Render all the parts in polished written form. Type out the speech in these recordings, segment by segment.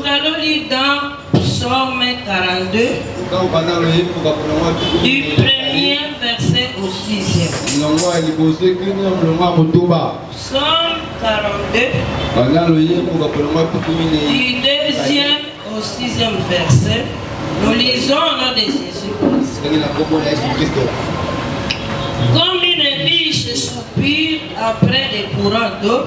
allons lire dans Psaume 42, du premier verset au 6e. Psaume 42, du 2e au 6e verset. Nous lisons au nom de Jésus-Christ. Comme une biche soupire après des courants d'eau,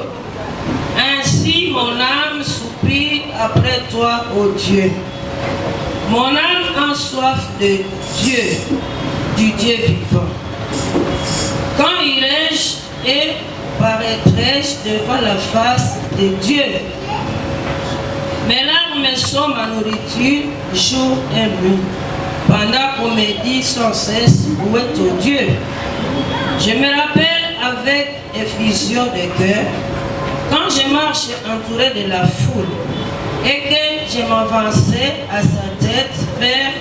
ainsi mon âme soupire après toi, ô Dieu. Mon âme a soif de Dieu, du Dieu vivant. Quand irai-je et paraîtrai-je devant la face de Dieu? Mes larmes sont ma nourriture jour et nuit, pendant qu'on me dit sans cesse, où est ton Dieu? Je me rappelle avec effusion de cœur, quand je marche entouré de la foule, et que je m'avançais à sa tête vers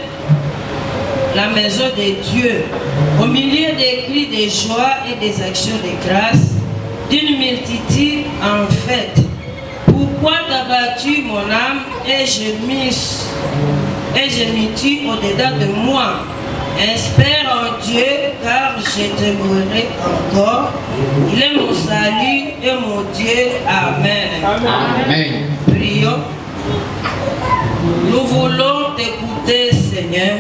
la maison de Dieu, au milieu des cris de joie et des actions de grâce, d'une multitude en fête. Pourquoi t'as battu mon âme et je m'y tue au-dedans de moi? Espère en Dieu, car je te mourrai encore. Il est mon salut et mon Dieu. Amen. Amen. Prions. Nous voulons t'écouter, Seigneur.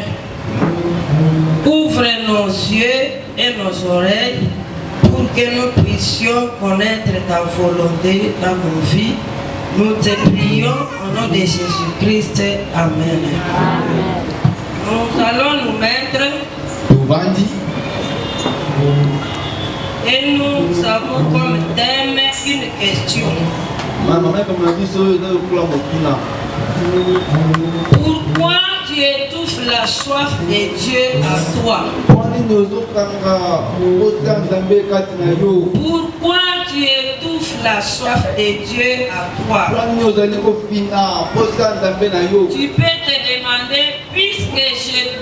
Ouvre nos yeux et nos oreilles pour que nous puissions connaître ta volonté dans nos vies. Nous te prions au nom de Jésus-Christ. Amen. Nous allons nous mettre et nous avons comme thème une question. Pourquoi tu étouffes la soif de Dieu à toi? Pourquoi tu étouffes la soif de Dieu à toi? Tu peux te demander,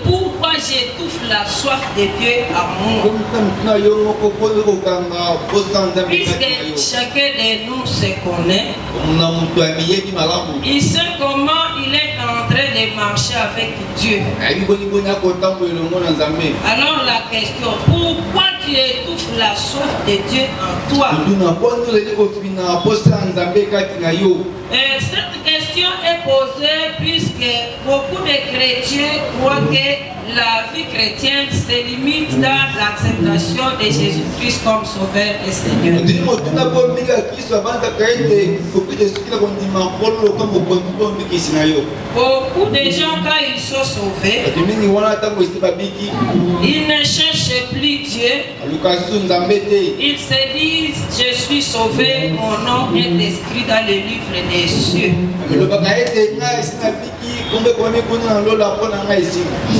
pourquoi j'étouffe la soif de Dieu à moi? Puisque chacun de nous se connaît, il sait comment il est en train de marcher avec Dieu. Alors la question, pourquoi tu étouffes la soif de Dieu en toi? Cette question est posée puisque beaucoup de chrétiens croient que la vie chrétienne se limite dans l'acceptation de Jésus-Christ comme Sauveur et Seigneur. Beaucoup de gens, quand ils sont sauvés, ils ne cherchent plus Dieu. Ils se disent, je suis sauvé, mon nom est inscrit dans le livre des cieux.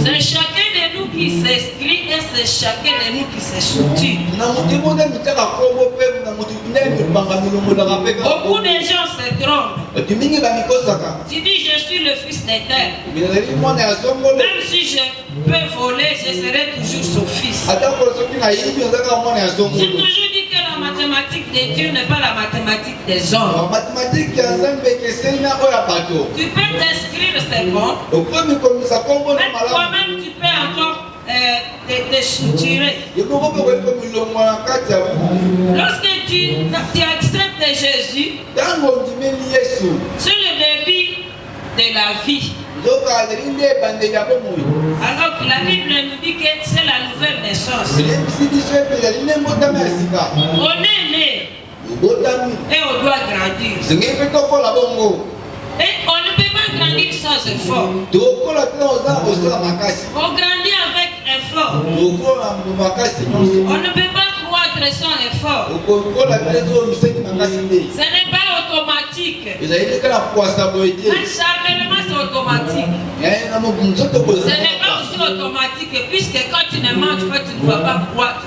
C'est chacun de nous qui s'inscrit et c'est chacun de nous qui se soutient. Beaucoup de gens se trompent. Tu dis je suis le fils d'Éternel. Même si je peux voler, je serai toujours son fils. J'ai toujours dit que la mathématique de Dieu n'est pas la mathématique des hommes. Tu peux t'inscrire, c'est bon. Mais toi-même, tu peux encore te structurer. Lorsque tu acceptes Jésus, c'est le début de la vie. Alors que la Bible nous dit que c'est la nouvelle naissance. On est né et on doit grandir. Et on ne peut pas grandir sans effort. On grandit avec effort. On ne peut pas croître sans effort. Ce n'est pas automatique. L'acharnement c'est automatique. Ce n'est pas aussi automatique puisque quand tu ne manges pas, tu ne vas pas croître.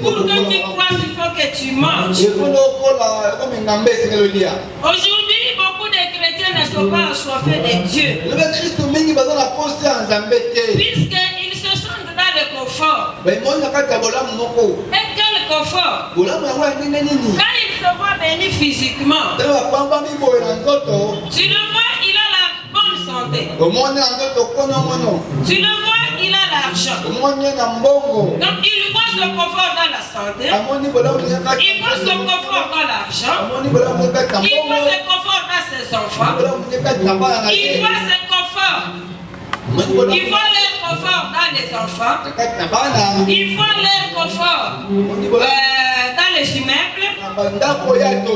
Pour que tu croisses, il faut que tu manges. Aujourd'hui, beaucoup de chrétiens ne sont pas assoiffés de Dieu. Puisqu'ils se sentent dans le confort. Et quel confort? Quand ils se voit béni physiquement. Tu le vois, il a la bonne santé. Tu le vois, il a l'argent. Donc il voit ce confort dans la santé. Il voit ce confort dans l'argent. Il voit ce confort dans ses enfants. Il voit ce confort. Il voit leur confort dans les enfants. Il voit leur confort dans les immeubles.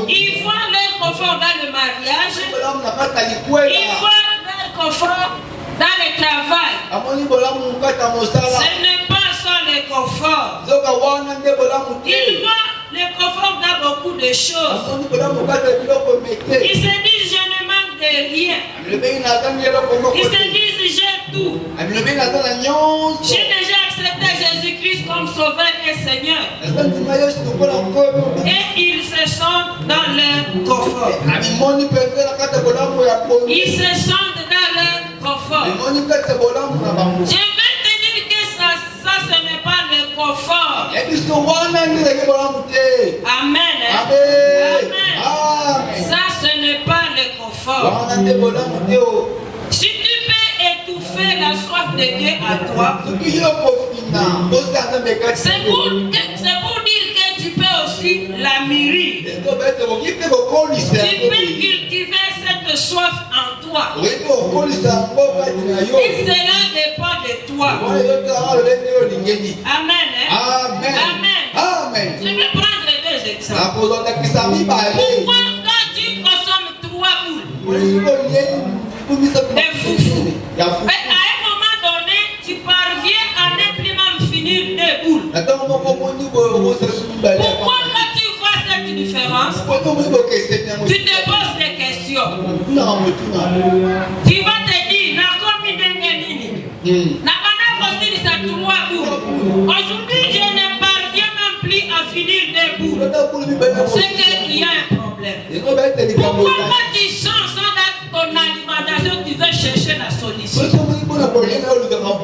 Il voit leur confort dans le mariage. Il voit leur confort dans le travail. Ce n'est pas ça le confort. Il voit le confort dans beaucoup de choses. Ils se disent je ne manque de rien. Ils se disent j'ai tout. J'ai déjà accepté Jésus-Christ comme sauveur et Seigneur. Et ils se sentent dans leur confort. Ils se sentent dans leur confort. Je vais te dire que ça ce n'est pas le confort. Amen. Amen. Ça ce n'est pas le confort. Si tu peux étouffer la soif de Dieu à toi, c'est pour dire que tu peux aussi la mûrir. Tu peux cultiver cette soif en toi. Et cela dépend de toi. Amen. Amen. Je vais prendre deux exemples. Pourquoi quand tu consommes 3 boules de foufou, à un moment donné, tu parviens à ne plus même finir 2 boules. Pourquoi quand tu vois cette différence, tu te poses des questions. Tu vas te dire, aujourd'hui je ne parviens même plus à finir 2 boules. C'est qu'il y a un problème. Pourquoi quand tu sens ça dans ton alimentation, tu veux chercher la solution?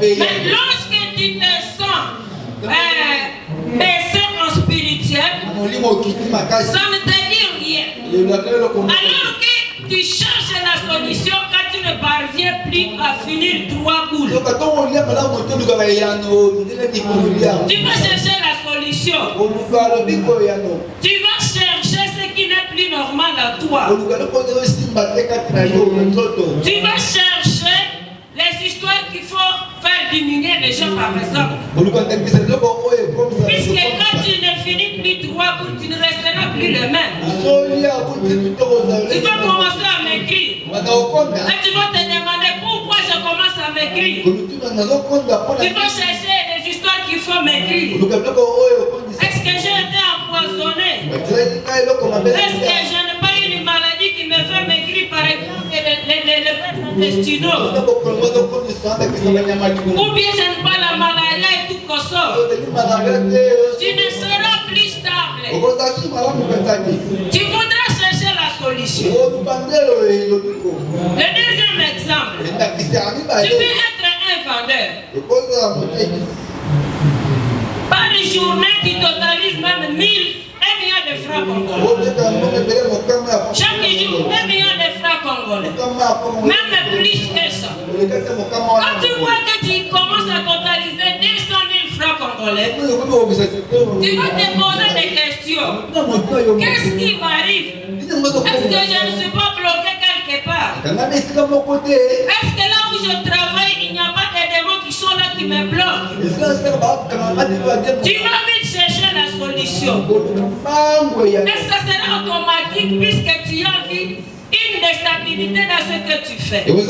Mais lorsque tu te sens baissé en spirituel, ça ne te dit rien. Alors que tu cherches la solution quand tu ne parviens plus à finir 3 boules. Tu vas chercher la solution. Tu vas chercher ce qui n'est plus normal à toi. Tu vas chercher les histoires qu'il faut faire diminuer les gens par exemple. Puisque quand tu ne finis plus 3 boules, tu ne resteras plus le même. Tu vas commencer à m'écrire. Et tu vas te demander pourquoi je commence à m'écrire. Tu vas chercher les histoires qu'il faut m'écrire. Est-ce que j'ai été empoisonné? Est-ce que je n'ai pas eu une maladie qui me fait m'écrire par exemple les intestinaux? Ou bien je n'ai pas la malaria et tout ça. Tu ne seras plus stable. Tu voudras chercher la solution. Le deuxième exemple, tu peux être un vendeur. Par journée, tu totalises même 1 million de francs congolais. Chaque jour, 1 million de francs congolais. Même plus que ça. Quand tu vois que tu commences à totaliser 200 000 francs congolais, tu vas te poser des questions. Qu'est-ce qui m'arrive? Est-ce que je ne suis pas bloqué quelque part? Est-ce que là où je travaille, il n'y a pas de démons qui sont là qui me bloquent? Tu vas vite chercher la solution. Et ça sera automatique puisque tu as vu une instabilité dans ce que tu fais. Pourquoi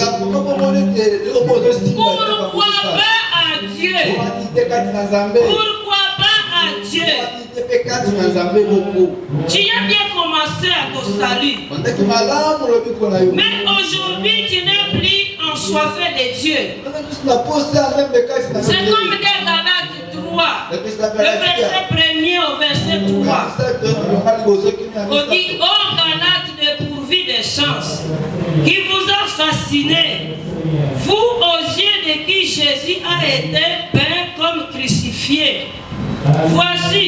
pas à Dieu? Pourquoi pas à Dieu? Tu as bien commencé à ton salut. Mais aujourd'hui, tu n'es plus ensoiffé de Dieu. C'est comme dans Galates 3, le verset 1er au verset 3. On dit, oh Galates dépourvus de sens, qui vous a fasciné, vous aux yeux de qui Jésus a été peint comme crucifié. Voici,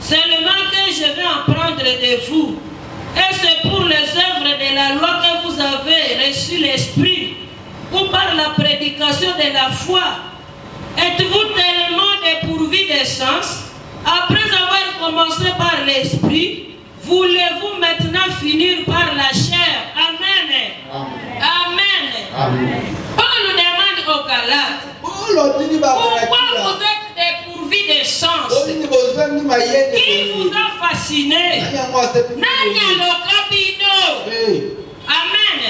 seulement que je vais en prendre de de vous. Et c'est pour les œuvres de la loi que vous avez reçu l'Esprit, ou par la prédication de la foi. Êtes-vous tellement dépourvu de sens? Après avoir commencé par l'Esprit, voulez-vous maintenant finir par la chair? Amen. Amen. Amen. Paul demande aux Galates, pourquoi vous êtes dépourvu de sens? Qui vous a fasciné? Amen.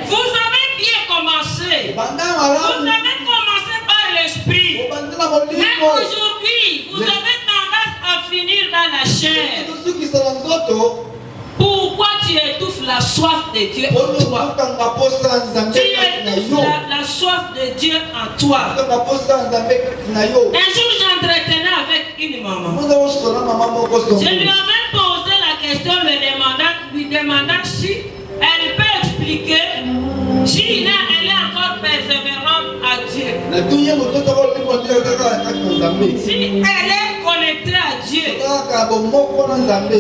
Vous avez bien commencé. Vous avez commencé par l'Esprit. Mais aujourd'hui, vous avez tendance à finir dans la chair. Pourquoi tu étouffes la soif de Dieu en toi? Tu étouffes la soif de Dieu en toi. Un jour, j'entretenais avec une maman. Je lui avais posé la question, lui demandant si elle peut expliquer si elle est encore persévérante à Dieu. Si elle est connectée à Dieu.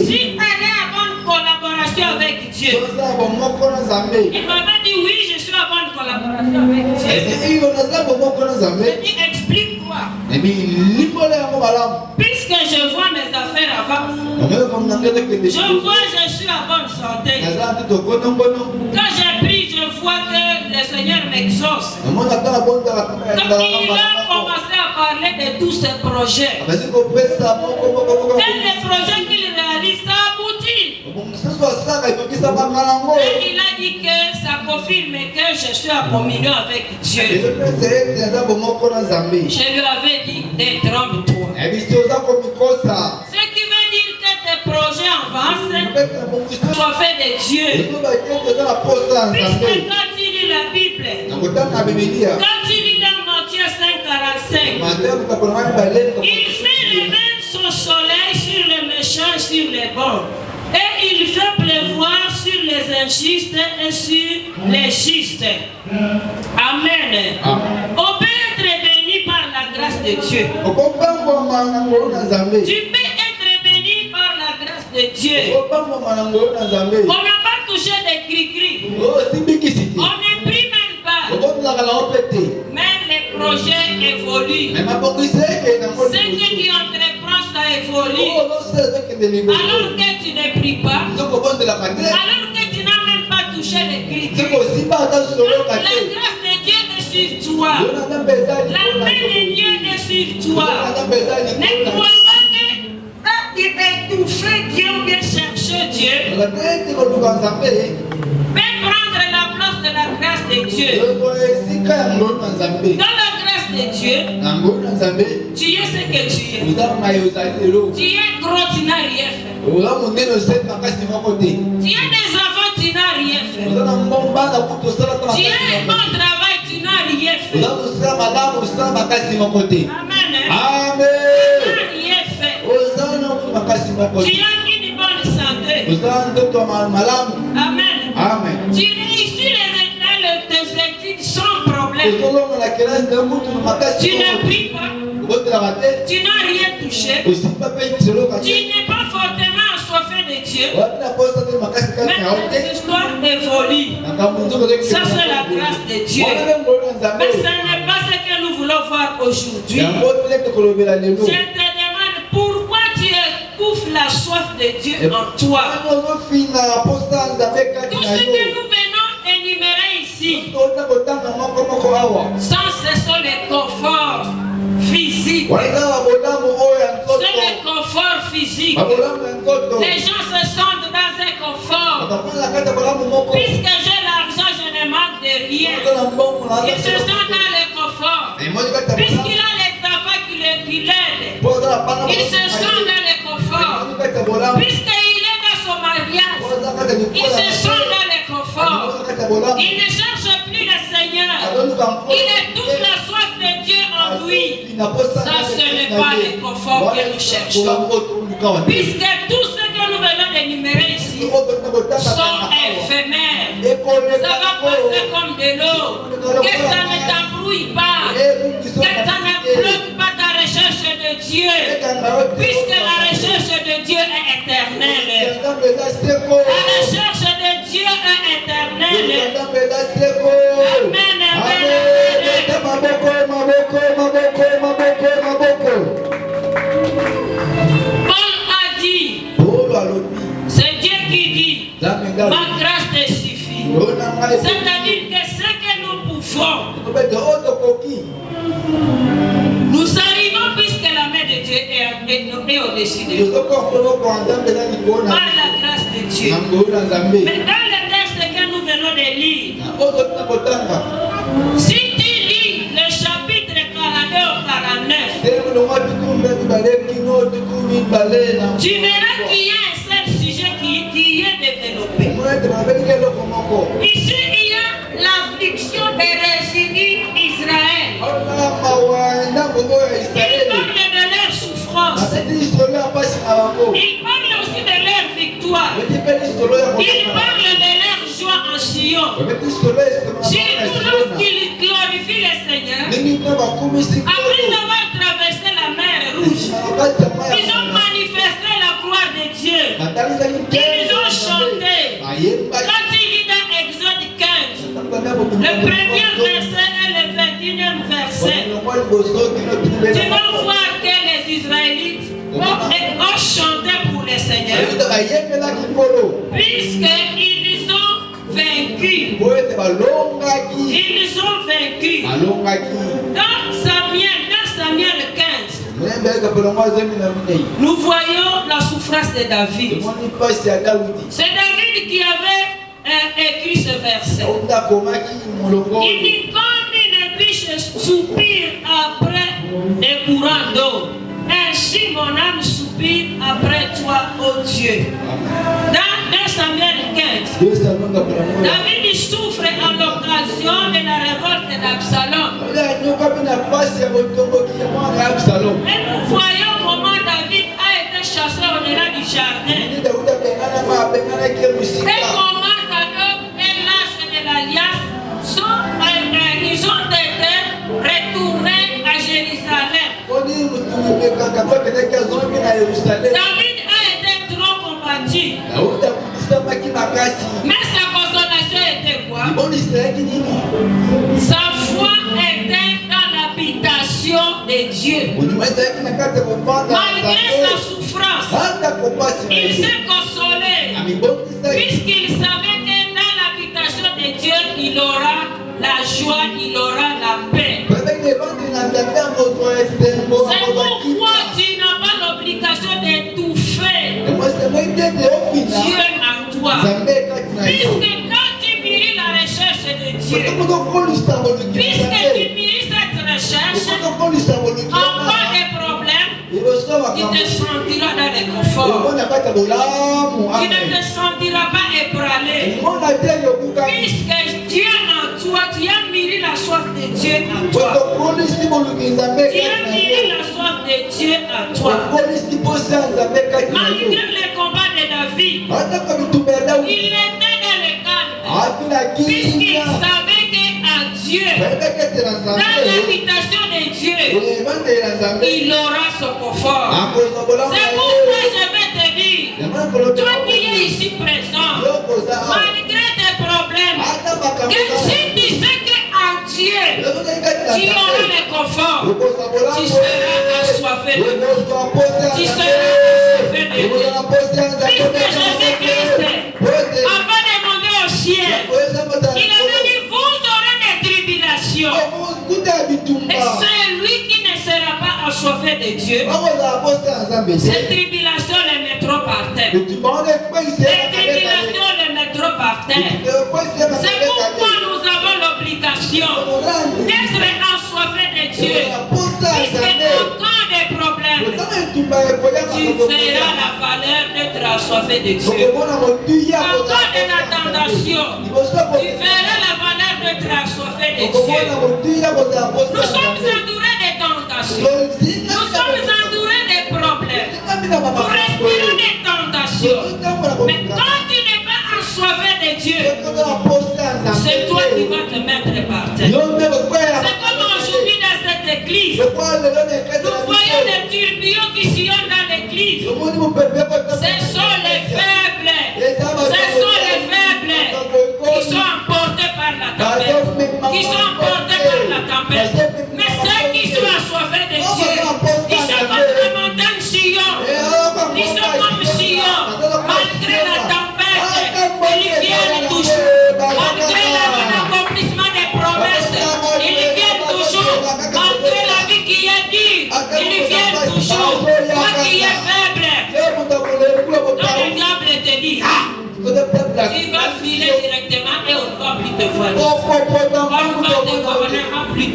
Si elle est en bonne collaboration avec Dieu. Il m'avait dit oui, je suis en bonne collaboration avec Dieu. Je dis explique-toi. Puisque je vois mes affaires avancer. Je vois je suis en bonne santé. Quand j'ai pris, je vois que le Seigneur m'exauce. Quand il a commencé à parler de tous ses projets, et les projets qu'il réalise, ça aboutit. Et il a dit que ça confirme que je suis en communion avec Dieu. Je lui avais dit, détrompe-toi. Ce qui veut dire que tes projets avancent, sois fait de Dieu. Puisque quand tu lis la Bible, quand tu lis dans Matthieu 5,45, il fait lever son soleil sur les méchants et sur les bons. Et il fait pleuvoir sur les injustes et sur les justes. Amen. On peut être béni par la grâce de Dieu. Tu peux être béni par la grâce de Dieu. On n'a pas touché des gris-gris. On ne prie même pas. Mais les projets évoluent. Ce que tu entreprends, ça évolue. Alors que tu ne pries pas, alors que tu n'as même pas touché les gris-gris, la grâce de Dieu est sur toi. La main de Dieu est sur toi. Ne crois pas que tu peux étouffer Dieu ou bien chercher Dieu. Mais prendre la place de la grâce de Dieu. Dans la grâce de Dieu, tu es ce que tu es. Tu es gros, tu n'as rien fait. Tu as des enfants, tu n'as rien fait. Tu as un bon travail, tu n'as rien fait. Amen. Amen. Tu n'as rien fait. Tu as une bonne santé. Amen. Amen. Tu réussis tes études sans problème. Tu ne pries pas. Tu n'as rien touché. Tu n'es pas fortement assoiffé de Dieu. Mais cette histoire évolue. Ça, c'est la grâce de Dieu. Mais ce n'est pas ce que nous voulons voir aujourd'hui. Je te demande pourquoi tu étouffes la soif de Dieu en toi. Tout ce que nous venons énumérer ici, sans ce sont les conforts physiques. C'est le confort physique. Les gens se sentent dans un confort. Puisque j'ai l'argent, je ne manque de rien. Ils se sentent dans le confort. Puisqu'il a les enfants qui l'aident, ils se sentent dans le confort. Puisqu'il est dans son mariage, il se sent dans le confort. Il ne cherche plus le Seigneur. Il étouffe la soif de Dieu en lui. Ça, ce n'est pas le confort que nous cherchons. Puisque tout ce que nous venons d'énumérer ici sont éphémères. Ça va passer comme de l'eau. Que ça ne t'embrouille pas. Que ça ne bloque pas ta recherche de Dieu. Puisque la recherche de Dieu est éternelle. La recherche de Dieu est éternelle. Amen, Paul a dit, c'est Dieu qui dit, ma grâce te suffit. C'est-à-dire que ce que nous pouvons, nous arrivons puisque la main de Dieu est au-dessus de nous. Par la grâce de Dieu. Mais dans le texte que nous venons de lire, si tu lis le chapitre 42 au 49, tu verras qu'il y a un seul sujet qui est développé. Ici, il y a l'affliction des résidus d'Israël. Il parle de leur souffrance. Il parle aussi de leur victoire. Il parle de leur joie en Sion. Surtout lorsqu'ils glorifient le Seigneur, après avoir traversé la mer Rouge, ils ont manifesté la gloire de Dieu. Ils ont chanté. Quand il lit dans Exode 15, le premier verset et le 21e verset, tu vas voir que les Israélites ont chanté pour le Seigneur, puisqu'ils ont vaincu. Ils ont vaincu. Dans Samuel 15, nous voyons la souffrance de David. C'est David qui avait écrit ce verset. Il dit, comme une biche soupire après des courants d'eau, ainsi mon âme soupire après toi, ô Dieu. Dans 2 Samuel 15, David souffre à l'occasion de la révolte d'Absalom. Et nous voyons comment David a été chassé au-delà du jardin. Et comment Zadok et l'âge de l'alliance ils ont été retournés à Jérusalem. David a été trop combattu. Mais sa consolation était quoi? Sa foi était dans l'habitation de Dieu. Malgré sa souffrance, il s'est consolé, puisqu'il savait que dans l'habitation de Dieu, il aura la joie, il aura la paix. C'est pourquoi tu n'as pas l'obligation d'étouffer Dieu en toi. Puisque quand tu mûris la recherche de Dieu, puisque tu mûris cette recherche, encore des problèmes, tu te sentiras dans le confort. Tu ne te sentiras pas ébranlé. Puisque Dieu en toi, tu as mûri la soif de Dieu en toi. Tu as mûri la soif de Dieu en toi. Malgré les combats de David, il était dans le calme. Puisqu'il savait qu'à Dieu, dans l'habitation de Dieu, il aura son confort. C'est pourquoi je vais te dire, toi qui es ici présent, malgré tes problèmes, que si tu sais qu'en Dieu, tu auras le confort, tu seras assoiffé de nous. Tu seras assoiffé de nous. Puisque Jésus-Christ, avant de monter au ciel, il avait dit, vous aurez des tribulations. Et c'est lui qui ne sera pas assoiffé de Dieu. Ces tribulations les mettront par terre. Ces tribulations les mettront par terre. C'est pourquoi nous avons l'obligation d'être assoiffés de Dieu. Puisque en cas de problème, tu verras la valeur d'être assoiffé de Dieu. En cas de la tentation, tu verras la valeur d'être assoiffé de Dieu. Nous sommes entourés de tentations. Nous sommes entourés de problèmes. Nous respirons des tentations. Mais quand tu n'es pas assoiffé de Dieu, c'est toi qui vas te mettre par terre. C'est comme aujourd'hui dans cette église. Nous voyons des tourbillons qui sillonnent dans l'église. Ce sont les faibles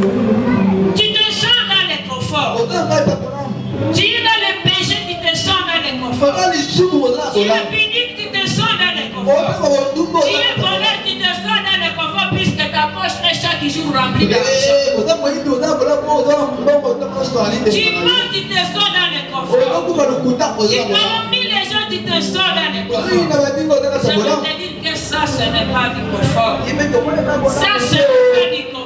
Tu te sens dans les conforts. Tu es dans le péché, tu te sens dans les conforts. Tu es pudique, tu te sens dans les conforts. Tu es voleur, tu te sens dans les conforts puisque ta poche est chaque jour remplie d'argent. Tu mens, tu te sens dans les conforts. Tu calomnies les gens, tu te sens dans les conforts. Je veux te dire que ça, ce n'est pas du confort. Ça, ce n'est pas du confort.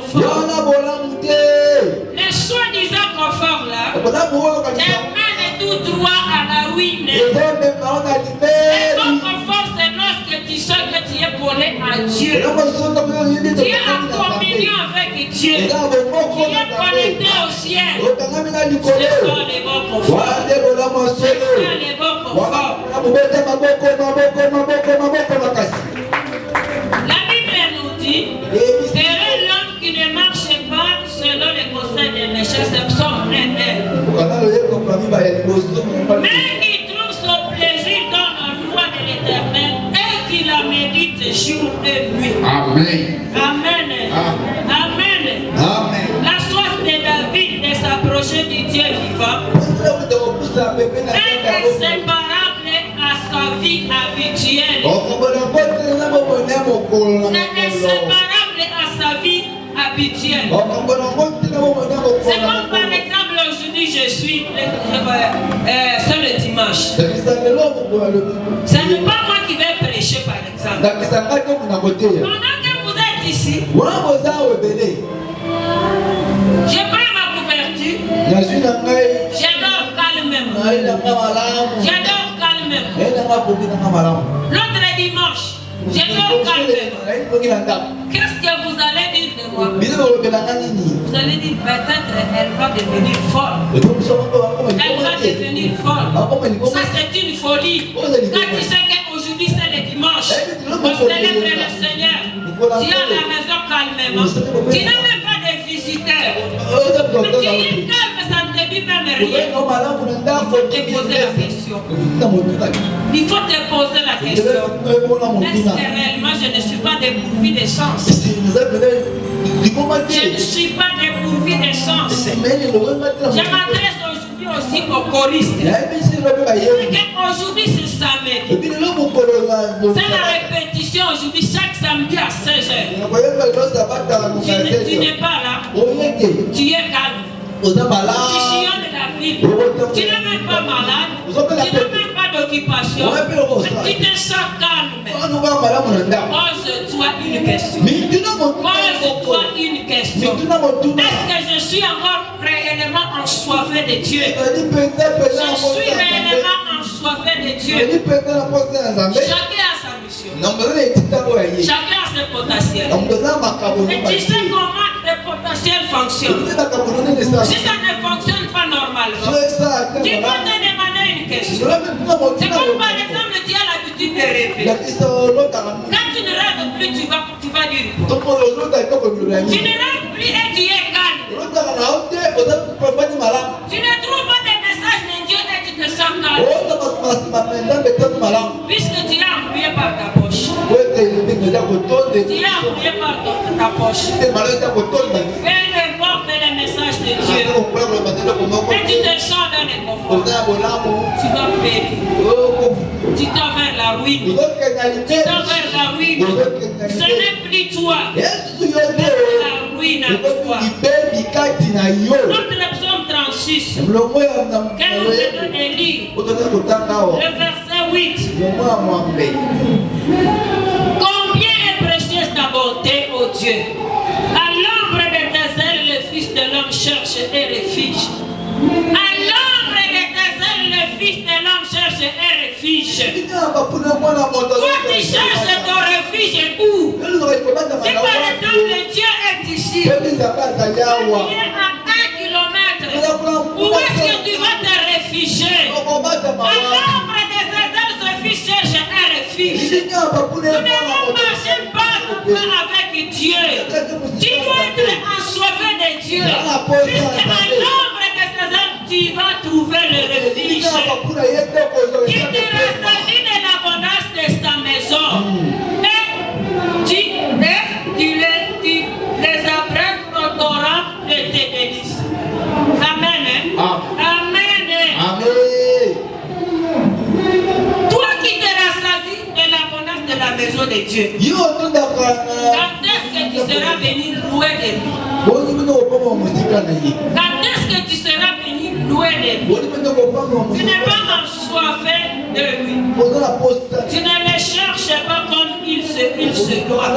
Les soi-disant confort là, mènent tout droit à la ruine. Le bon confort, c'est lorsque tu sens que tu es collé à Dieu. Tu es en communion avec Dieu. Tu es connecté au ciel. Ce sont les bons conforts. Ce sont les bons conforts. La Bible nous dit, heureux l'homme qui ne marche pas selon les conseils des méchants, c'est Psaume 1. Mais qui trouve son plaisir dans la loi de l'Éternel et qui la médite jour et nuit. Amen. Amen. Amen. Amen. La soif de David de s'approcher du Dieu vivant est inséparable à sa vie habituelle. C'est inséparable à sa vie habituelle. C'est comme par exemple aujourd'hui je suis c'est le dimanche. Ce n'est pas moi qui vais prêcher par exemple. Pendant que vous êtes ici, je prends ma couverture. J'adore calmement. J'adore calmement. L'autre dimanche, j'adore calmement. Qu'est-ce que vous allez dire de moi? Vous allez dire peut-être elle va devenir folle. Elle va devenir folle. Ça c'est une folie. Quand tu sais qu'aujourd'hui c'est le dimanche, on célèbre le Seigneur. Tu es à la maison calmement. Tu n'as même pas de visiteurs. Mais tu es calme, ça ne te dit même rien. Il faut te poser la question. Il faut te poser la question. Est-ce que réellement je ne suis pas dépourvu de sens? Je ne suis pas dépourvu de sens. Je m'adresse aujourd'hui aussi aux choristes. Aujourd'hui c'est samedi. C'est la répétition aujourd'hui chaque samedi à 16h. Tu n'es pas là. Tu es calme. Tu sillonnes la ville. Tu n'es même pas malade. Tu n'as même pas d'occupation. Tu te sens calme. Pose-toi une question. Pose-toi une question. Est-ce que je suis encore réellement ensoiffé de Dieu? Je suis réellement ensoiffé de Dieu. Chacun a sa mission. Chacun a ses potentiels. Et tu sais comment les potentiels fonctionnent. Si ça ne fonctionne pas normalement, tu vas te demander une question. C'est comme par exemple, tu as l'habitude de rêver. Quand tu ne rêves plus, tu vas dire. Tu ne rêves plus et tu es calme. Tu ne trouves pas des messages de Dieu et tu te sens calme. Puisque tu l'as embrouillé par ta poche. Tu l'as embrouillé par ta poche. Peu importe les messages de Dieu. Et tu te sens dans les conforts. Tu vas périr. Tu t'en vers la ruine. Tu t'en vers la ruine. Ce n'est plus toi. C'est la ruine à toi. Notre psaume 36. Quel nous est donné de lire. Le verset 8. Combien est précieuse ta bonté, ô Dieu. À l'ombre de tes ailes, le Fils de l'homme cherche et refuge. À l'ombre de tes ailes, le Fils de l'homme cherche et refuge. Toi, tu cherches ton refuge où? Si par exemple Dieu est ici, tu es à 1 kilomètre, où est-ce que tu vas te réfugier? À l'ombre de tes ailes, ce Fils cherche un refuge. Nous devons marcher pas avec Dieu. Tu dois être assoiffé de Dieu. Puisque à l'ombre de ses ailes, tu vas trouver le refuge. Il s'agit de l'abondance de ta maison. Et tu les apprêtes au Torah de maison de Dieu? Quand est-ce que tu seras venu louer de lui? Quand est-ce que tu seras venu louer de lui? Tu n'es pas assoiffé de lui. Tu ne le cherches pas comme il se doit. La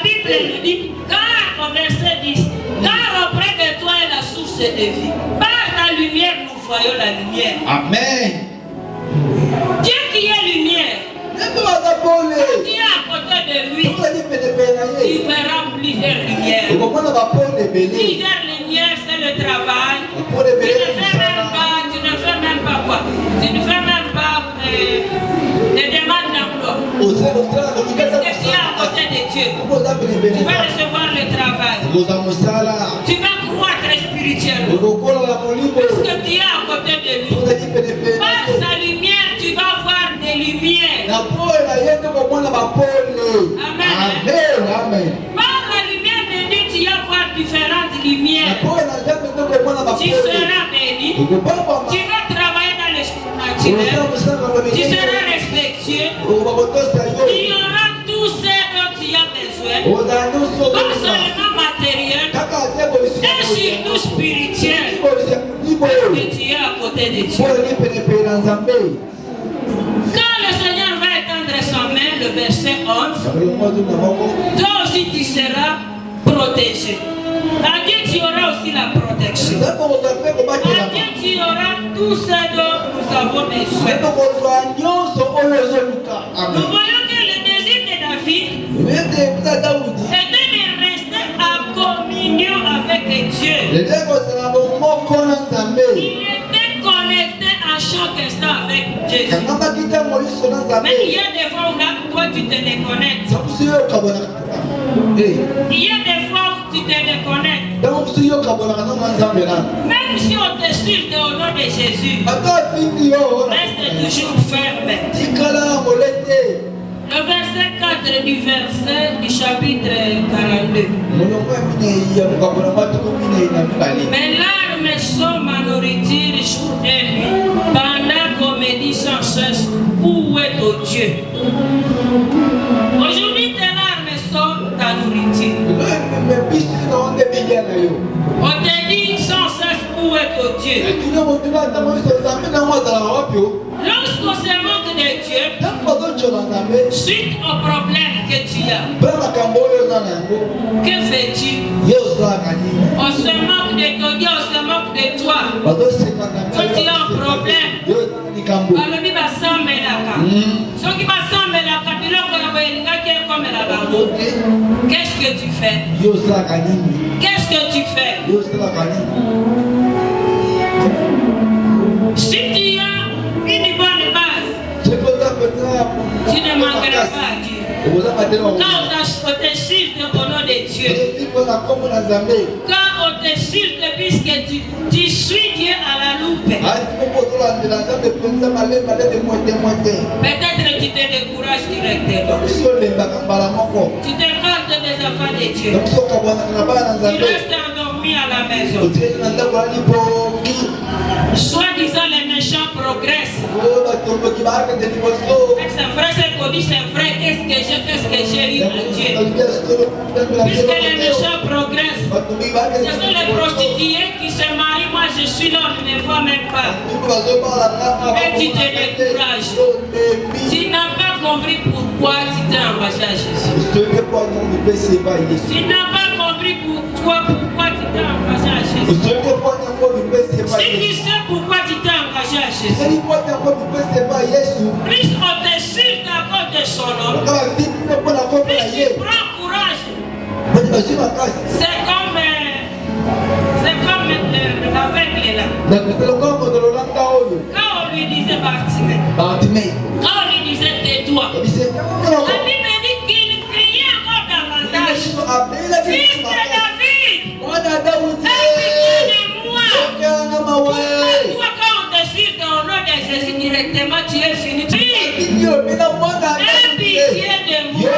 Bible nous dit, car au verset 10, car auprès de toi est la source de vie. Par ta lumière, nous voyons la lumière. Amen. Dieu qui est lumière. Quand tu es à côté de lui, tu verras plusieurs lumières. Plusieurs lumières, c'est le travail. Tu ne fais même pas quoi? Tu ne fais même pas des demandes d'emploi. Parce que tu es à côté de Dieu. Tu vas recevoir le travail. Tu vas croître spirituellement. Parce que tu es à côté de lui. Par sa lumière, tu vas voir des lumières. Amen. Par la lumière de Dieu, tu vas voir différentes lumières. Tu seras béni. Tu vas travailler dans le naturel. Tu seras respectueux. Tu auras tout ce dont tu as besoin. Pas seulement matériel, mais surtout spirituel. Parce que tu es à côté de Dieu. Quand le Seigneur va étendre sa main, le verset 11, toi aussi tu seras protégé. À Dieu tu auras aussi la protection. À Dieu tu auras tout ce dont nous avons besoin. Nous voyons que le désir de David était de rester en communion avec Dieu. Il était connecté à chaque instant avec Jésus. Mais il y a des fois où là, toi tu te déconnectes. Il y a des fois où tu te déconnectes. Même si on te suit au nom de Jésus, reste toujours ferme. Le verset 4 du verset du chapitre 42. Mes larmes sont ma nourriture jour et nuit, pendant qu'on me dit sans cesse, où est ton Dieu? Aujourd'hui, tes larmes sont ta nourriture. On te dit sans cesse, où est ton Dieu? Lorsqu'on se moque de Dieu, suite au problème que tu as, que fais-tu? On se moque de ton Dieu, on se moque de toi. Quand tu as un problème, qu'est-ce que tu fais? Qu'est-ce que tu fais? Si tu as une bonne base, tu ne manqueras pas à Dieu. Quand on t'insulte au nom de Dieu, quand on t'insulte puisque tu suis Dieu à la loupe, peut-être tu te décourages directement. Tu t'écartes des affaires de Dieu. Tu restes endormi à la maison. Soi-disant les méchants progressent. C'est vrai ce qu'on dit, c'est vrai. Qu'est-ce que j'ai eu à Dieu? Puisque les méchants progressent. Ce sont les prostituées qui se marient. Moi je suis là, on ne me voit même pas. Mais tu te décourages. Tu n'as pas compris pourquoi tu t'es engagé à Jésus. Tu n'as pas compris pourquoi tu t'es engagé à Jésus. Si tu sais pourquoi tu t'es engagé à Jésus, plus on te suit à cause de son nom, plus tu prends courage. C'est comme l'aveugle là. Quand on lui disait Bartimée, quand on lui disait tais-toi, la Bible dit qu'il criait encore davantage. Fils de David, aie-moi. Pourquoi toi quand on te suit au nom de Jésus directement tu es fini? Aie pitié de moi.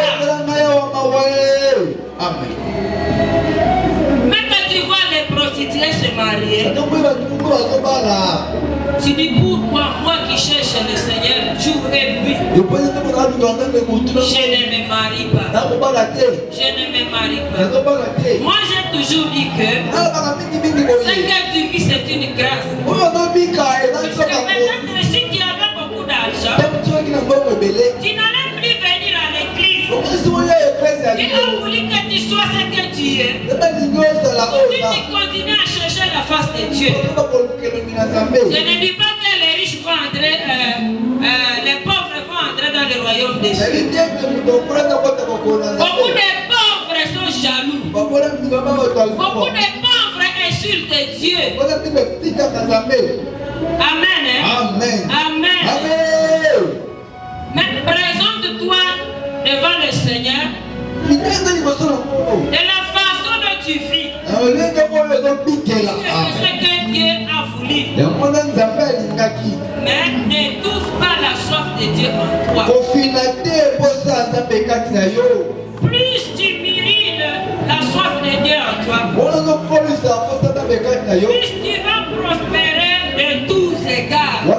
Amen. Même quand tu vois les prostituées se marier, tu dis pourquoi moi qui cherche le Seigneur jour et nuit, Je ne me marie pas. Je ne me marie pas. Moi j'ai toujours dit que ce que tu vis c'est une grâce. Parce que peut-être si tu avais beaucoup d'argent, tu n'allais plus venir à l'église. Ils ont voulu que tu sois ce que tu es. Tu continues à chercher la face de Dieu. Je ne dis pas que les riches vont entrer, les pauvres vont entrer dans le royaume des cieux. Beaucoup de pauvres sont jaloux. Beaucoup de pauvres insultent Dieu. Amen. Amen. Amen. Mais présente-toi devant le Seigneur de la façon dont tu vis. C'est ce que Dieu a voulu. Mais n'étouffe pas la soif de Dieu en toi. Plus tu mérines la soif de Dieu en toi, plus tu vas prospérer de tous égards. Le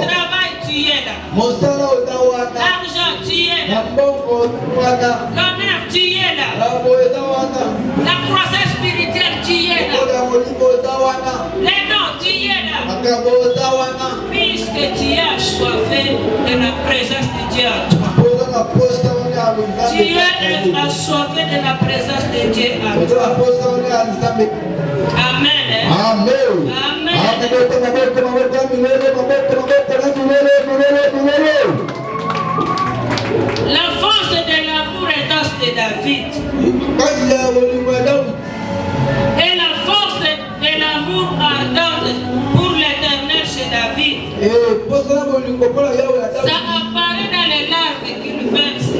travail, tu es là. L'argent, tu es là. L'honneur, tu es là. La croissance spirituelle, tu es là. Les dons, tu es là. Puisque tu es assoiffé de la présence de Dieu en toi. Tu es assoiffé de la présence de Dieu en toi. Amen. Amen. La force de l'amour intense de David et la force de l'amour ardent pour l'Éternel chez David, ça apparaît dans les larmes qu'il verse.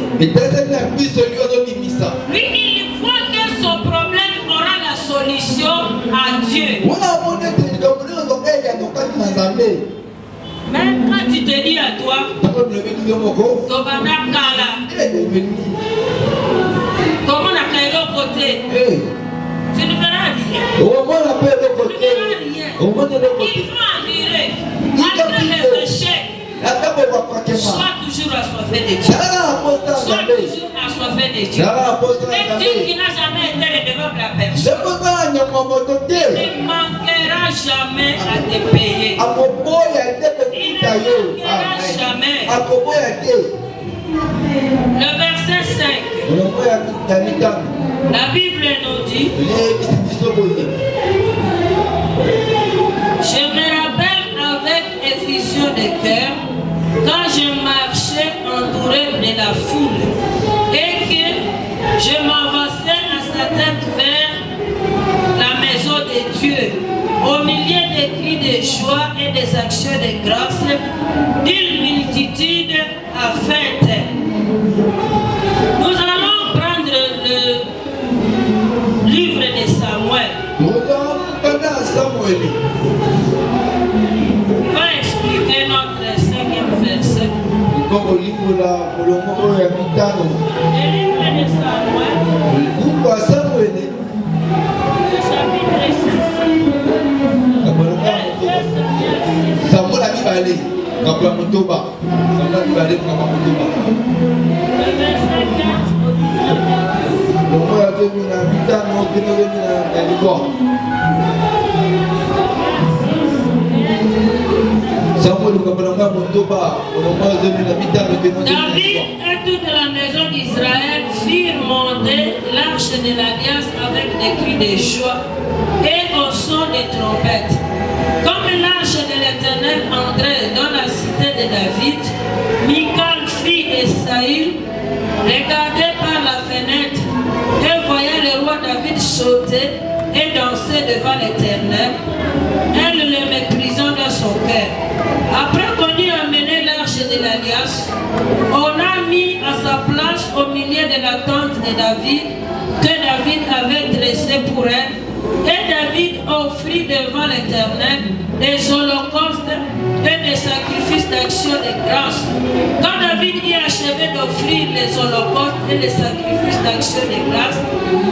Lui, il voit que son problème aura la solution à Dieu. Mais quand tu te dis à toi, comment on a créé l'autre côté, tu ne verras rien. Tu ne verras rien. Il faut endurer. Malgré les échecs, sois toujours assoiffé de Dieu. Sois toujours assoiffé de Dieu. Et Dieu qui n'a jamais été redevable à personne, il ne manquera jamais à te payer. Il ne manquera jamais. Le verset 5. La Bible nous dit, je me rappelle avec effusion de cœur quand je marchais entouré de la foule et que je m'avançais à sa tête vers la maison de Dieu, au milieu des cris de joie et des actions de grâce, d'une multitude à fête. Nous allons prendre le livre de Samuel. On va expliquer notre 5e verset. Le livre de Samuel. Le chapitre 6. Samuel a dit aller. Le verset 4 au 19. David et toute la maison d'Israël firent monter l'arche de l'alliance avec des cris de joie et au son des trompettes. Comme l'arche de l'Éternel entrait dans la cité de David, Michal, fille de Saül, regardait par la fenêtre et voyait le roi David sauter et danser devant l'Éternel. Elle le méprisant dans son cœur. Après qu'on eut amené l'arche de l'alliance, on a mis à sa place au milieu de la tente de David, que David avait dressée pour elle. Et David offrit devant l'Éternel des holocaustes et des sacrifices d'action de grâce. Quand David y achevait d'offrir les holocaustes et les sacrifices d'action de grâce,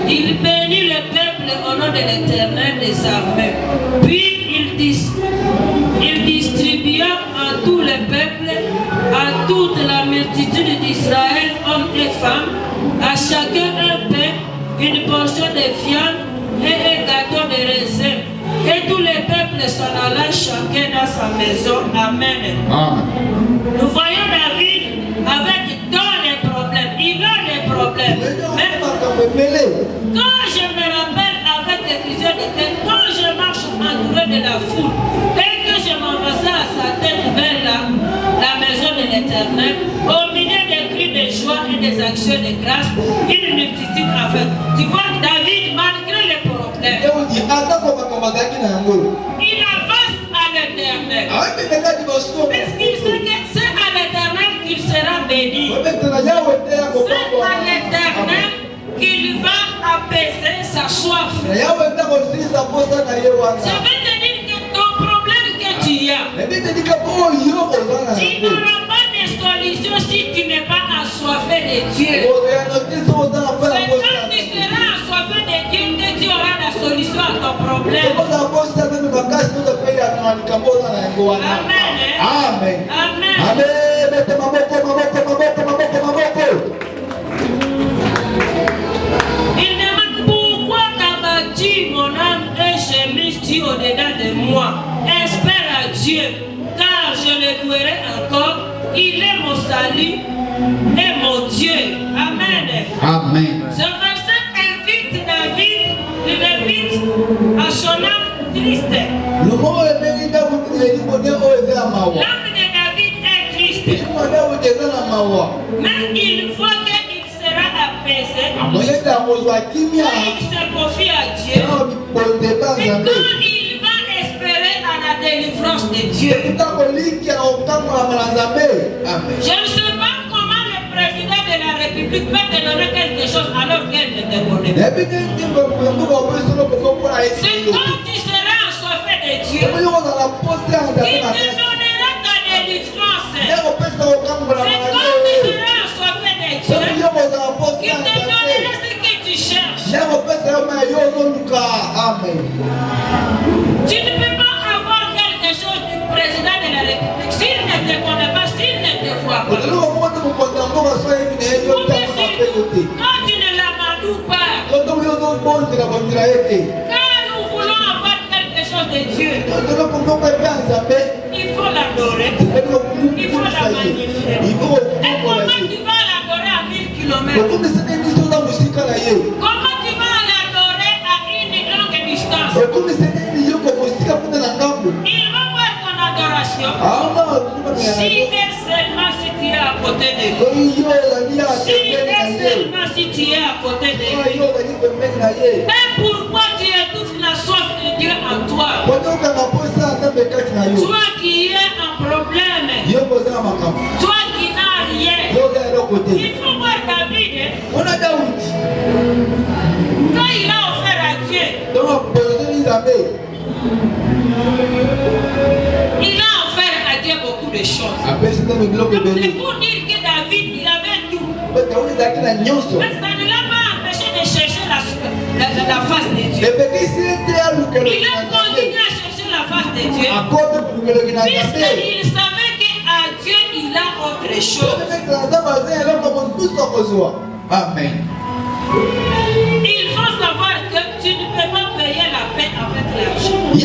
il bénit le peuple au nom de l'Éternel des armées. Puis il Il distribua à tous les peuples, à toute la multitude d'Israël, hommes et femmes, à chacun un pain, une portion de viande et un gâteau de raisin. Et tous les peuples s'en allaient chacun dans sa maison. Amen. Nous voyons David avec dans les problèmes. Il a des problèmes. Mais quand je me rappelle avec des fusions de tête, quand je marche entouré de la foule, dès que je m'avançais à sa tête vers la maison de l'Éternel, au milieu des cris de joie et des actions de grâce, une multitude a fait. Tu vois, David, malgré les problèmes, il avance à l'Éternel. Puisqu'il sait que c'est à l'Éternel qu'il sera béni. C'est à l'Éternel qu'il va apaiser sa soif. Je vais te dire que ton problème que tu as, tu n'auras pas de solution si tu n'es pas assoiffé de Dieu. C'est quand tu seras assoiffé de Dieu que tu auras la solution à ton problème. Amen. Amen. Il demande pourquoi t'as battu mon âme et gémis-tu au-dedans de moi. Espère à Dieu, car je le louerai encore. Il est mon salut et mon Dieu. Amen. Amen. Ce verset invite David, il invite à son âme triste. L'âme de David est triste. Mais il voit qu'il sera apaisé. Il se confie à Dieu. Et quand il va espérer à la délivrance de Dieu. Je ne sais pas comment le président de la République peut te donner quelque chose alors qu'elle ne te connaît pas. C'est quand tu seras assoiffé de Dieu qu'il te donnera ta délivrance. C'est quand tu seras assoiffé de Dieu qu'il te donnera ce que tu cherches. Tu ne peux pas avoir quelque chose du président de la République s'il ne te connaît pas, s'il ne te voit pas. Quand tu ne l'amadoues pas, quand nous voulons avoir quelque chose de Dieu, il faut l'adorer, il faut la magnifier. Et comment tu vas l'adorer à 1000 km? Comment tu vas l'adorer à une longue distance? Il va voir ton adoration si et seulement si tu es à côté de lui. Si et seulement si tu es à côté de lui. Et pourquoi tu étouffes la soif de Dieu en toi? Toi qui es un problème, toi qui n'as rien. Il faut voir David. Quand il a offert à Dieu, il a offert à Dieu beaucoup de choses. C'est pour dire que David, il avait tout. Mais ça ne l'a pas empêché de chercher la face de Dieu. Il a continué à chercher la face de Dieu. Puisqu'il savait qu'à Dieu, il a autre chose. Amen. Il faut savoir que tu ne peux pas payer la paix avec l'argent. Tu ne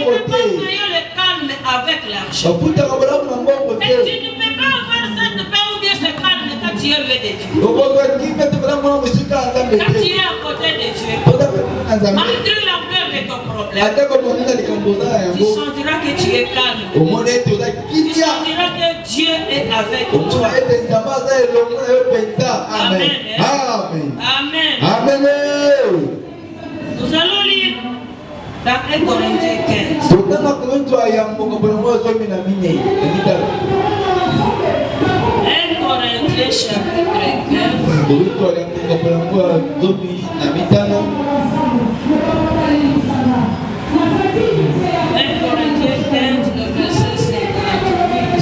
peux pas payer le calme avec l'argent. Et tu ne peux pas avoir cette paix ou bien ce calme quand tu es loin de Dieu. Quand tu es à côté de Dieu, malgré l'ampleur de ton problème, tu sentiras que tu es calme. Tu sentiras que Dieu est avec toi. Amen. Amen. Amen. Nous allons lire dans 1 Corinthiens 15. 1 Corinthiens chapitre 15. 1 Corinthiens 15, le verset 58.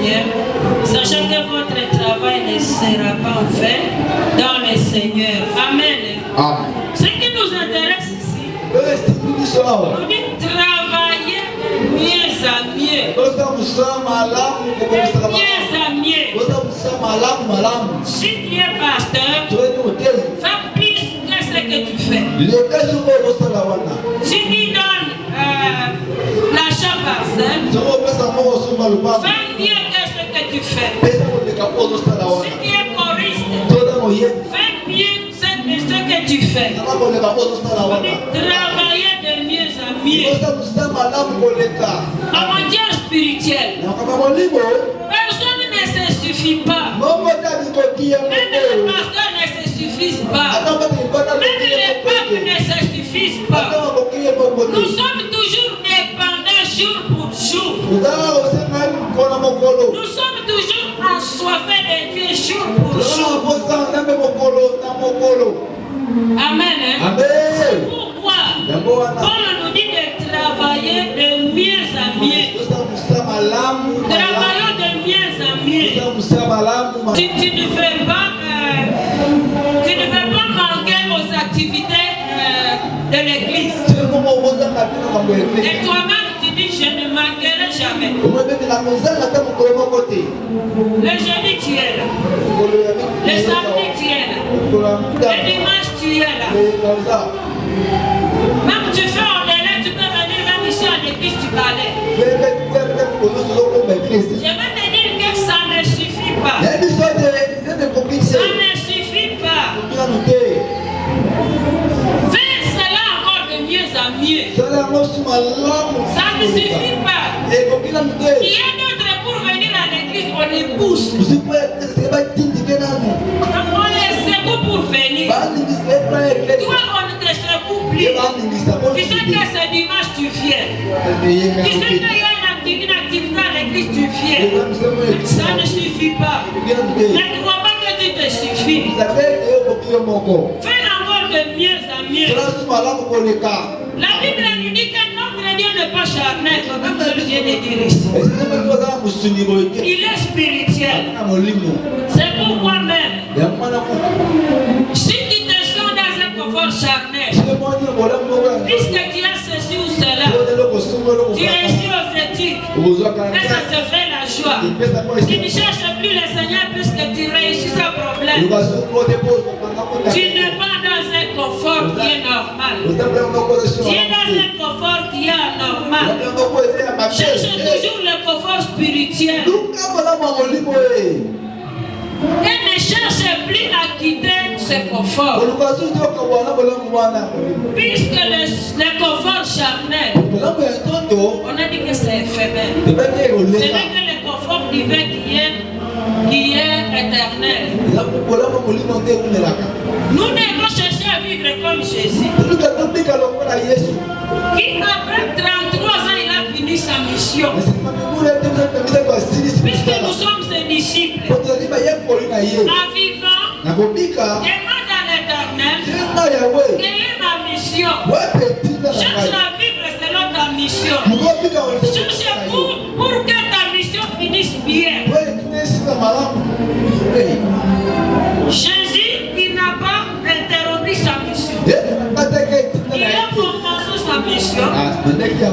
Seigneur, sachant que votre travail ne sera pas fait dans le Seigneur. Amen. Amen. Ce qui nous intéresse ici, on dit travailler mieux à mieux. Mieux à mieux. Si tu es pasteur, fais plus que ce que tu fais. Si tu donnes l'achat parcelle, fais mieux que ce que tu fais. Si tu es choriste, fais mieux ce que tu fais. Travailler de mieux à mieux. En matière spirituelle, personne ne se suffit pas. Même les pasteurs ne se suffisent pas. Même les peuples ne se suffisent pas. Nous sommes toujours dépendants jour pour jour. Nous sommes toujours assoiffés de Dieu jour pour jour. Amen. C'est pourquoi Paul nous dit de travailler de mieux à mieux. Travaillons de mieux à mieux. Tu ne veux pas manquer aux activités de l'église. Et toi-même, tu dis, je ne manquerai jamais. Le jeudi, tu es là. Le samedi, tu es là. Le dimanche, tu es là. Même tu fais en délai, tu peux venir même ici à l'église, tu balais. Je vais te dire que ça ne suffit pas. Ça ne suffit pas. Fais cela encore de mieux à mieux. Ça ne suffit pas. Il y a d'autres pour venir à l'église, on les pousse. On les secoue pour venir. Toi, on ne te secoue plus. Tu sais que ce dimanche, tu viens. Tu sais qu'il y a une activité à l'église, tu viens. Ça ne suffit pas. Ne crois pas que tu te suffis. Fais encore de mieux à mieux. La Bible nous dit que notre Dieu n'est pas charnel, comme je viens de dire ici. Il est spirituel. C'est pourquoi même, si tu te sens dans un confort charnel, puisque tu as ceci ou cela, tu réussis aux études, et ça te fait la joie. Tu ne cherches plus le Seigneur puisque tu réussis un problème. Tu n'es pas dans un confort qui est normal. Tu es dans un confort qui est anormal. Cherche toujours le confort spirituel. Et ne cherche plus à quitter ce confort. Puisque le confort charnel, on a dit que c'est éphémère. Ce n'est que le confort divin qui est éternel. Nous devons chercher à vivre comme Jésus. Qui après 33 ans, il a fini sa mission. Puisque nous sommes ses disciples, en vivant, demande à l'Éternel, quelle est ma mission? Cherche à vivre selon ta mission. Cherche pour que ta mission finisse bien. Jésus, il n'a pas interrompu sa mission. Il a commencé sa mission.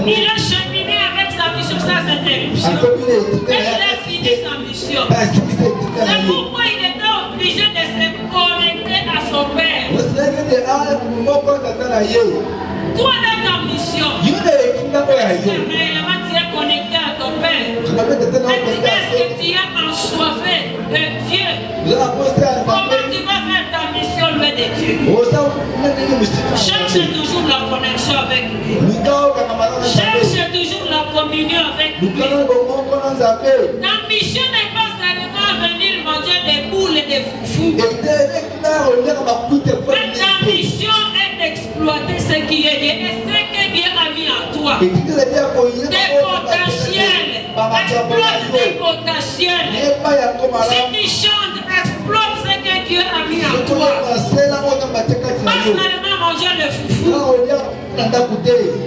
Il a cheminé avec sa mission sans interruption. Et il a fini sa mission. C'est pourquoi il était obligé de se connecter à son Père. Toi, dans ta mission, réellement tu es connecté à ton Père. Est-ce que tu es ensoiffé de Dieu? Comment tu vas faire ta mission loin de Dieu? Cherche toujours la connexion avec lui. Cherche toujours la communion avec lui. Ta mission n'est pas seulement venir manger des boules et des foufous. Mais ta mission est d'exploiter ce qui est Dieu et ce que Dieu a mis en toi. Des potentiels. Exploite des potentiels. Si tu chantes, exploite ce que Dieu a mis en toi. Pas seulement manger le foufou.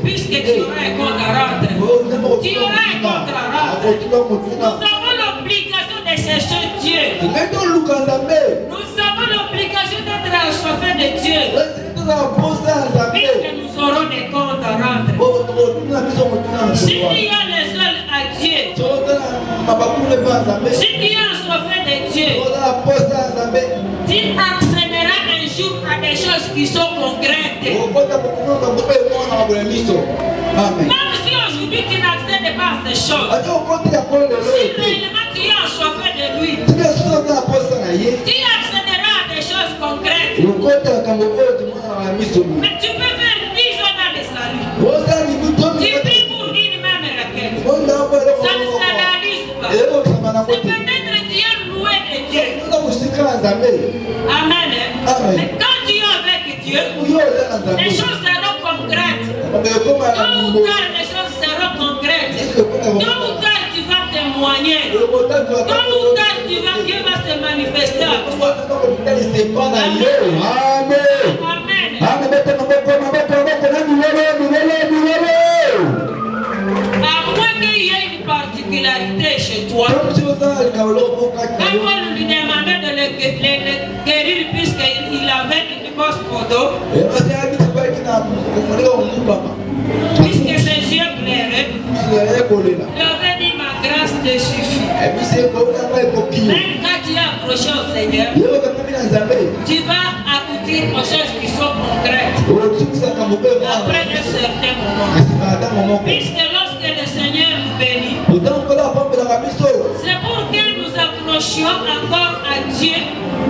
Puisque tu auras un compte à rendre. Tu auras un compte à rendre. Nous avons l'obligation avons l'obligation d'être assoiffés de Dieu. Puisque nous aurons des comptes à rendre. Si tu es le seul à Dieu, si tu es assoiffé de Dieu, tu accéderas un jour à des choses qui sont concrètes. Même si aujourd'hui tu n'accèdes pas à ces choses, si réellement tu es assoiffé de lui, tu accéderas à des choses concrètes. Mais tu peux faire 10 ans dans le salut. Tu pries pour une même raquette. Ça ne se réalise pas. C'est peut-être Dieu loué de Dieu. Amen. Mais quand tu es avec Dieu, les choses seront concrètes. Tôt ou tard, les choses seront concrètes. Tôt ou tard, tu vas témoigner. Tôt ou tard, Dieu va se manifester à toi. Amen. À moins qu'il y ait une particularité chez toi, quand on lui demandait de le guérir puisqu'il avait une grosse podo, puisque ses yeux pleuraient, il avait dit ma grâce te suffit. Même quand tu es approché au Seigneur, tu vas aboutir aux choses qui sont concrètes après un certain moment. Puisque lorsque le Seigneur nous bénit, c'est pour que nous approchions encore à Dieu,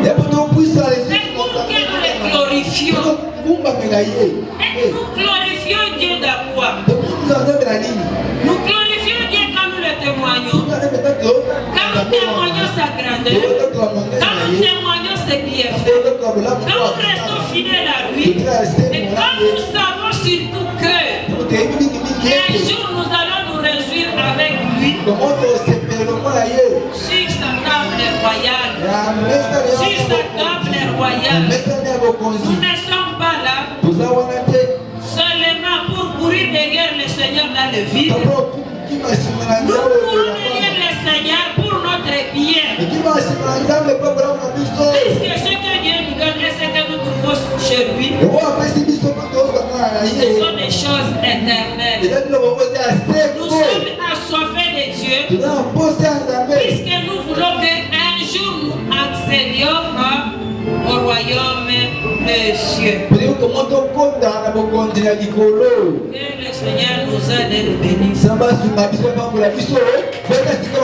c'est pour que nous le glorifions. Et nous glorifions Dieu d'abord. Nous glorifions Dieu quand nous le témoignons, quand nous témoignons sa grandeur, quand nous témoignons ses bienfaits, quand nous restons fidèles à lui, et quand nous savons surtout que un jour nous allons nous réjouir avec lui sur sa table royale. Sur sa table royale. Nous ne sommes pas là seulement pour courir derrière le Seigneur dans le vide. Nous courons derrière le Seigneur pour notre bien. Puisque ce que Dieu nous donne et ce que nous trouvons chez lui, ce sont des choses éternelles. Nous sommes assoiffés de Dieu, puisque nous voulons qu'un jour nous accédions au royaume des cieux. Que le Seigneur nous aide et nous bénisse.